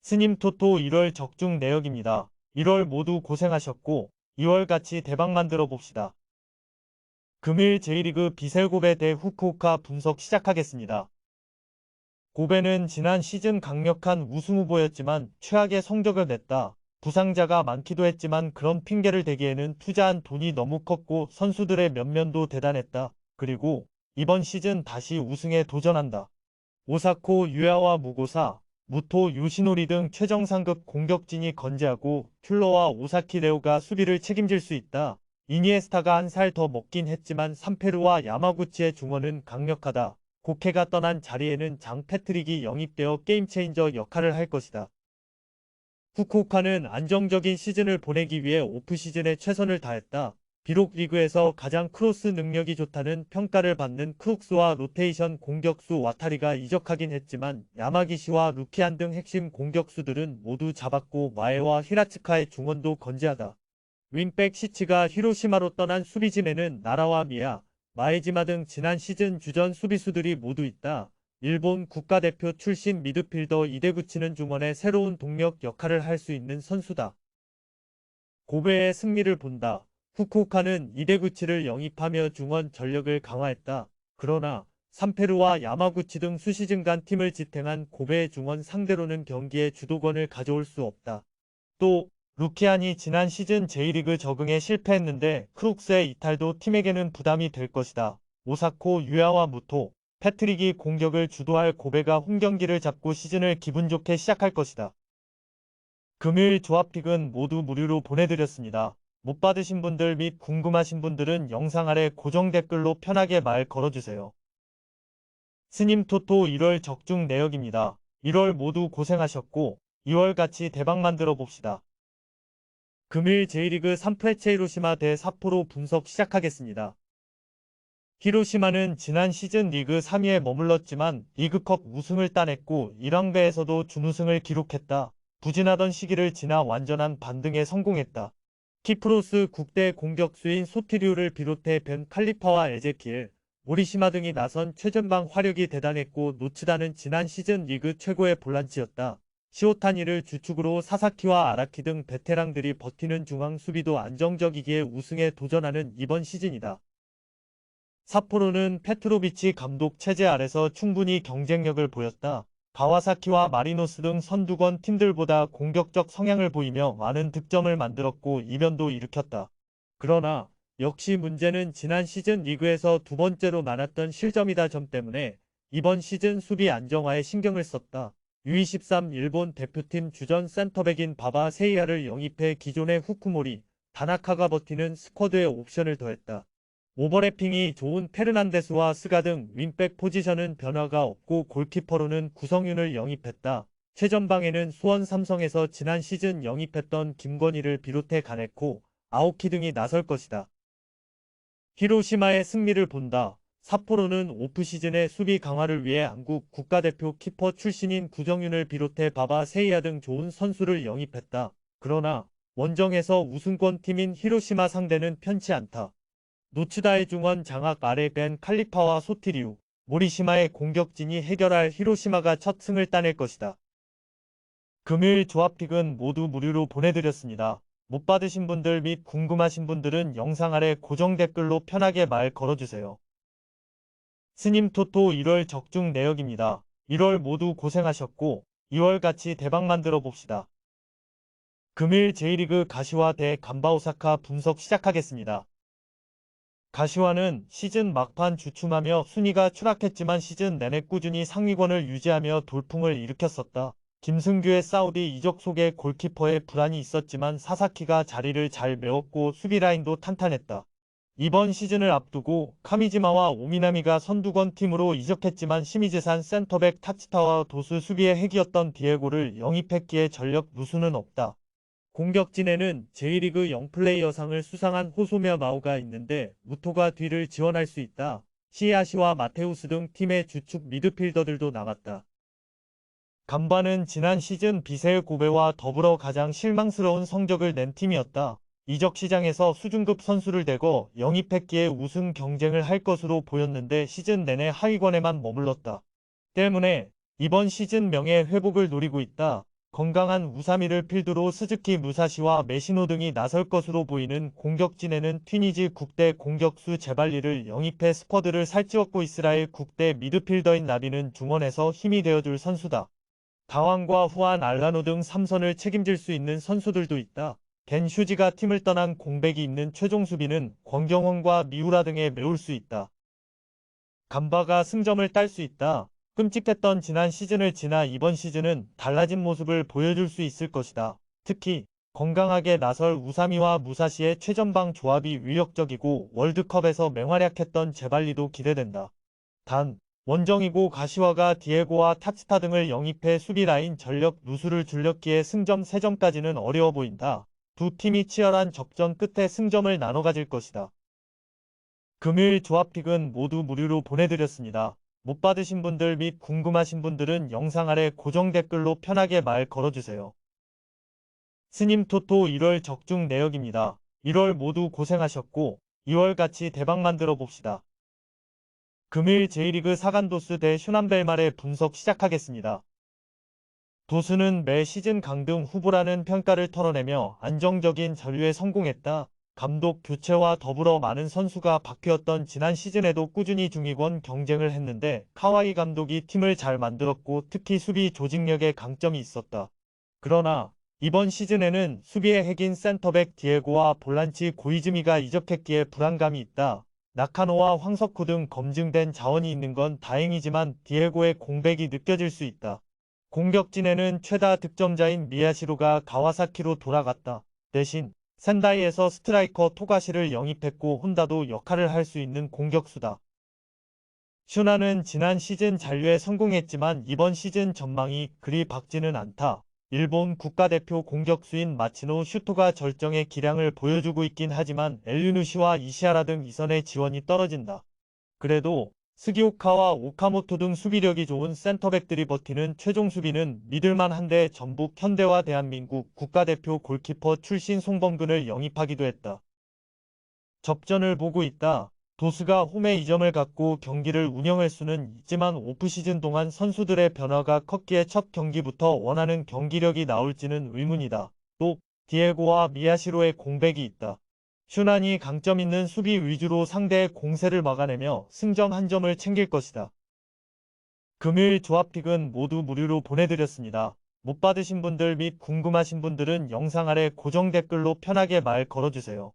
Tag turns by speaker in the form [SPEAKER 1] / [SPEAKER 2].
[SPEAKER 1] 스님 토토 1월 적중 내역입니다. 1월 모두 고생하셨고 2월 같이 대박 만들어 봅시다. 금일 J리그 비셀고베 대 후쿠오카 분석 시작하겠습니다. 고베는 지난 시즌 강력한 우승 후보였지만 최악의 성적을 냈다. 부상자가 많기도 했지만 그런 핑계를 대기에는 투자한 돈이 너무 컸고 선수들의 면면도 대단했다. 그리고 이번 시즌 다시 우승에 도전한다. 오사코 유야와 무고사, 무토 요시노리 등 최정상급 공격진이 건재하고 큘러와 오사키 레오가 수비를 책임질 수 있다. 이니에스타가 한 살 더 먹긴 했지만 삼페르와 야마구치의 중원은 강력하다. 고케가 떠난 자리에는 장 패트릭이 영입되어 게임 체인저 역할을 할 것이다. 후쿠오카는 안정적인 시즌을 보내기 위해 오프시즌에 최선을 다했다. 비록 리그에서 가장 크로스 능력이 좋다는 평가를 받는 크룩스와 로테이션 공격수 와타리가 이적하긴 했지만 야마기시와 루키안 등 핵심 공격수들은 모두 잡았고 마에와 히라츠카의 중원도 건재하다. 윙백 시치가 히로시마로 떠난 수비진에는 나라와 미야, 마에지마 등 지난 시즌 주전 수비수들이 모두 있다. 일본 국가대표 출신 미드필더 이데구치는 중원의 새로운 동력 역할을 할 수 있는 선수다. 고베의 승리를 본다. 후쿠오카는 이데구치를 영입하며 중원 전력을 강화했다. 그러나 삼페르와 야마구치 등 수시즌 간 팀을 지탱한 고베의 중원 상대로는 경기의 주도권을 가져올 수 없다. 또 루키안이 지난 시즌 J리그 적응에 실패했는데 크룩스의 이탈도 팀에게는 부담이 될 것이다. 오사코 유야와 무토, 패트릭이 공격을 주도할 고베가 홈경기를 잡고 시즌을 기분 좋게 시작할 것이다. 금요일 조합픽은 모두 무료로 보내드렸습니다. 못 받으신 분들 및 궁금하신 분들은 영상 아래 고정 댓글로 편하게 말 걸어주세요. 스님 토토 1월 적중 내역입니다. 1월 모두 고생하셨고 2월 같이 대박 만들어 봅시다. 금일 J리그 3프레체 히로시마 대 삿포로 분석 시작하겠습니다. 히로시마는 지난 시즌 리그 3위에 머물렀지만 리그컵 우승을 따냈고 1왕배에서도 준우승을 기록했다. 부진하던 시기를 지나 완전한 반등에 성공했다. 키프로스 국대 공격수인 소티류를 비롯해 벤 칼리파와 에제키엘, 모리시마 등이 나선 최전방 화력이 대단했고 노츠다는 지난 시즌 리그 최고의 볼란치였다. 시오타니를 주축으로 사사키와 아라키 등 베테랑들이 버티는 중앙 수비도 안정적이기에 우승에 도전하는 이번 시즌이다. 삿포로는 페트로비치 감독 체제 아래서 충분히 경쟁력을 보였다. 가와사키와 마리노스 등 선두권 팀들보다 공격적 성향을 보이며 많은 득점을 만들었고 이변도 일으켰다. 그러나 역시 문제는 지난 시즌 리그에서 두 번째로 많았던 실점이다. 점 때문에 이번 시즌 수비 안정화에 신경을 썼다. U23 일본 대표팀 주전 센터백인 바바 세이야를 영입해 기존의 후쿠모리, 다나카가 버티는 스쿼드에 옵션을 더했다. 오버래핑이 좋은 페르난데스와 스가 등 윙백 포지션은 변화가 없고 골키퍼로는 구성윤을 영입했다. 최전방에는 수원 삼성에서 지난 시즌 영입했던 김건희를 비롯해 가네코, 아오키 등이 나설 것이다. 히로시마의 승리를 본다. 삿포로는 오프시즌의 수비 강화를 위해 한국 국가대표 키퍼 출신인 구정윤을 비롯해 바바 세이야 등 좋은 선수를 영입했다. 그러나 원정에서 우승권 팀인 히로시마 상대는 편치 않다. 노츠다의 중원 장악 아래 벤 칼리파와 소티리우, 모리시마의 공격진이 해결할 히로시마가 첫 승을 따낼 것이다. 금요일 조합픽은 모두 무료로 보내드렸습니다. 못 받으신 분들 및 궁금하신 분들은 영상 아래 고정 댓글로 편하게 말 걸어주세요. 스님 토토 1월 적중 내역입니다. 1월 모두 고생하셨고 2월 같이 대박 만들어 봅시다. 금일 J리그 가시화 대 간바오사카 분석 시작하겠습니다. 가시화는 시즌 막판 주춤하며 순위가 추락했지만 시즌 내내 꾸준히 상위권을 유지하며 돌풍을 일으켰었다. 김승규의 사우디 이적 속에 골키퍼에 불안이 있었지만 사사키가 자리를 잘 메웠고 수비라인도 탄탄했다. 이번 시즌을 앞두고 카미지마와 오미나미가 선두권 팀으로 이적했지만 시미즈산 센터백 타치타와 도수 수비의 핵이었던 디에고를 영입했기에 전력 누수는 없다. 공격진에는 J리그 영플레이어상을 수상한 호소며 마오가 있는데 무토가 뒤를 지원할 수 있다. 시아시와 마테우스 등 팀의 주축 미드필더들도 나갔다. 간바는 지난 시즌 비셀 고베와 더불어 가장 실망스러운 성적을 낸 팀이었다. 이적 시장에서 수준급 선수를 대거 영입했기에 우승 경쟁을 할 것으로 보였는데 시즌 내내 하위권에만 머물렀다. 때문에 이번 시즌 명예 회복을 노리고 있다. 건강한 우사미를 필두로 스즈키 무사시와 메시노 등이 나설 것으로 보이는 공격진에는 튀니지 국대 공격수 제발리를 영입해 스쿼드를 살찌웠고 이스라엘 국대 미드필더인 나비는 중원에서 힘이 되어줄 선수다. 다왕과 후안 알라노 등 3선을 책임질 수 있는 선수들도 있다. 겐 휴지가 팀을 떠난 공백이 있는 최종 수비는 권경원과 미우라 등에 메울 수 있다. 감바가 승점을 딸 수 있다. 끔찍했던 지난 시즌을 지나 이번 시즌은 달라진 모습을 보여줄 수 있을 것이다. 특히 건강하게 나설 우사미와 무사시의 최전방 조합이 위력적이고 월드컵에서 맹활약했던 제발리도 기대된다. 단, 원정이고 가시화가 디에고와 탑스타 등을 영입해 수비 라인 전력 누수를 줄였기에 승점 3점까지는 어려워 보인다. 두 팀이 치열한 접전 끝에 승점을 나눠 가질 것이다. 금요일 조합픽은 모두 무료로 보내드렸습니다. 못 받으신 분들 및 궁금하신 분들은 영상 아래 고정 댓글로 편하게 말 걸어주세요. 스님 토토 1월 적중 내역입니다. 1월 모두 고생하셨고 2월 같이 대박 만들어 봅시다. 금요일 J리그 4간 도스 대 슈남벨말의 분석 시작하겠습니다. 도스는 매 시즌 강등 후보라는 평가를 털어내며 안정적인 전류에 성공했다. 감독 교체와 더불어 많은 선수가 바뀌었던 지난 시즌에도 꾸준히 중위권 경쟁을 했는데 카와이 감독이 팀을 잘 만들었고 특히 수비 조직력에 강점이 있었다. 그러나 이번 시즌에는 수비의 핵인 센터백 디에고와 볼란치 고이즈미가 이적했기에 불안감이 있다. 나카노와 황석호 등 검증된 자원이 있는 건 다행이지만 디에고의 공백이 느껴질 수 있다. 공격진에는 최다 득점자인 미야시로가 가와사키로 돌아갔다. 대신 센다이에서 스트라이커 토가시를 영입했고 혼다도 역할을 할 수 있는 공격수다. 슈나는 지난 시즌 잔류에 성공했지만 이번 시즌 전망이 그리 밝지는 않다. 일본 국가대표 공격수인 마치노 슈토가 절정의 기량을 보여주고 있긴 하지만 엘류누시와 이시하라 등 이선의 지원이 떨어진다. 그래도 스기오카와 오카모토 등 수비력이 좋은 센터백들이 버티는 최종 수비는 믿을만한데 전북 현대와 대한민국 국가대표 골키퍼 출신 송범근을 영입하기도 했다. 접전을 보고 있다. 도스가 홈에 이점을 갖고 경기를 운영할 수는 있지만 오프시즌 동안 선수들의 변화가 컸기에 첫 경기부터 원하는 경기력이 나올지는 의문이다. 또 디에고와 미야시로의 공백이 있다. 슈난이 강점 있는 수비 위주로 상대의 공세를 막아내며 승점 1점을 챙길 것이다. 금요일 조합픽은 모두 무료로 보내드렸습니다. 못 받으신 분들 및 궁금하신 분들은 영상 아래 고정 댓글로 편하게 말 걸어주세요.